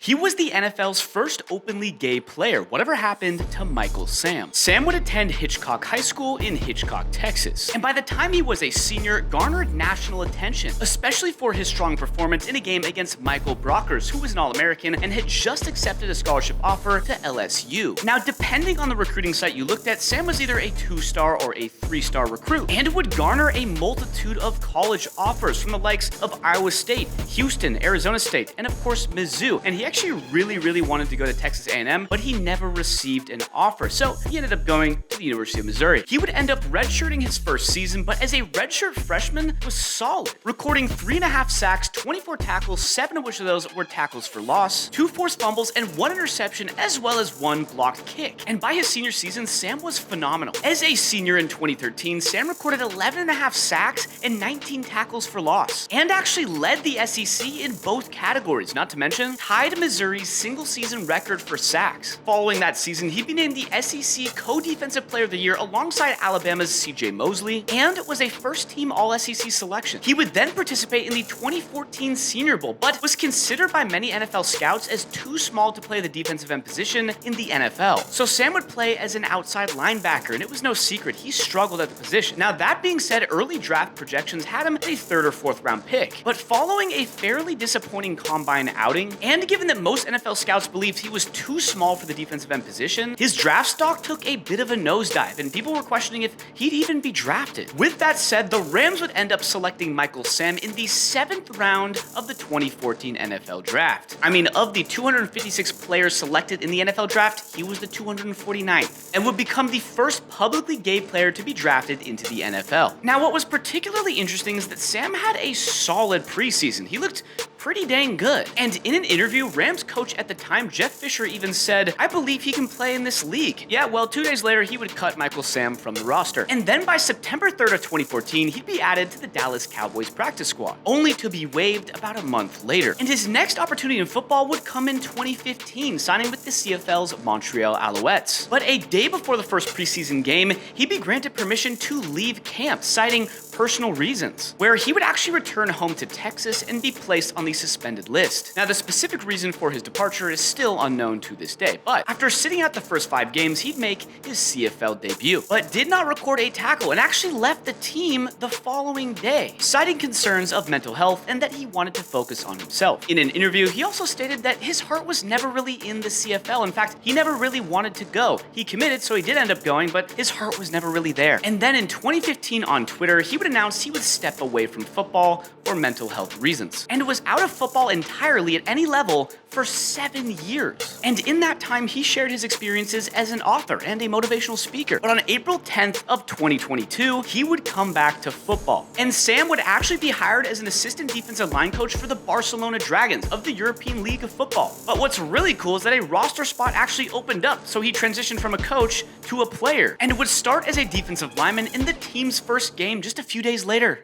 He was the NFL's first openly gay player. Whatever happened to Michael Sam? Sam would attend Hitchcock High School in Hitchcock, Texas, and by the time he was a senior, garnered national attention, especially for his strong performance in a game against Michael Brockers, who was an All-American and had just accepted a scholarship offer to LSU. Now, depending on the recruiting site you looked at, Sam was either a 2-star or a 3-star recruit, and would garner a multitude of college offers from the likes of Iowa State, Houston, Arizona State, and of course Mizzou. And he actually really wanted to go to Texas A&M, but he never received an offer, so he ended up going to the University of Missouri. He would end up redshirting his first season, but as a redshirt freshman was solid, recording 3.5 sacks, 24 tackles, 7 of which of those were tackles for loss, 2 forced fumbles, and 1 interception, as well as 1 blocked kick. And by his senior season, Sam was phenomenal. As a senior in 2013, Sam recorded 11.5 sacks and 19 tackles for loss, and actually led the SEC in both categories, not to mention tied Missouri's single-season record for sacks. Following that season, he'd be named the SEC Co-Defensive Player of the Year alongside Alabama's CJ Mosley, and was a first-team All-SEC selection. He would then participate in the 2014 Senior Bowl, but was considered by many NFL scouts as too small to play the defensive end position in the NFL. So Sam would play as an outside linebacker, and it was no secret he struggled at the position. Now, that being said, early draft projections had him a 3rd or 4th round pick, but following a fairly disappointing combine outing, and given that most NFL scouts believed he was too small for the defensive end position, his draft stock took a bit of a nosedive, and people were questioning if he'd even be drafted. With that said, the Rams would end up selecting Michael Sam in the 7th round of the 2014 NFL Draft. I mean, of the 256 players selected in the NFL Draft, he was the 249th, and would become the first publicly gay player to be drafted into the NFL. Now, what was particularly interesting is that Sam had a solid preseason. He looked pretty dang good. And in an interview, Rams coach at the time, Jeff Fisher, even said, "I believe he can play in this league." Yeah, well, 2 days later, he would cut Michael Sam from the roster. And then by September 3rd of 2014, he'd be added to the Dallas Cowboys practice squad, only to be waived about a month later. And his next opportunity in football would come in 2015, signing with the CFL's Montreal Alouettes. But a day before the first preseason game, he'd be granted permission to leave camp, citing personal reasons, where he would actually return home to Texas and be placed on the suspended list. Now, the specific reason for his departure is still unknown to this day, but after sitting out the first 5 games, he'd make his CFL debut, but did not record a tackle and actually left the team the following day, citing concerns of mental health and that he wanted to focus on himself. In an interview, he also stated that his heart was never really in the CFL. In fact, he never really wanted to go. He committed, so he did end up going, but his heart was never really there. And then in 2015 on Twitter, he would announce he would step away from football for mental health reasons, and was out of football entirely at any level for 7 years. And in that time, he shared his experiences as an author and a motivational speaker. But on April 10th of 2022, he would come back to football. And Sam would actually be hired as an assistant defensive line coach for the Barcelona Dragons of the European League of Football. But what's really cool is that a roster spot actually opened up, so he transitioned from a coach to a player, and would start as a defensive lineman in the team's first game just a few days later.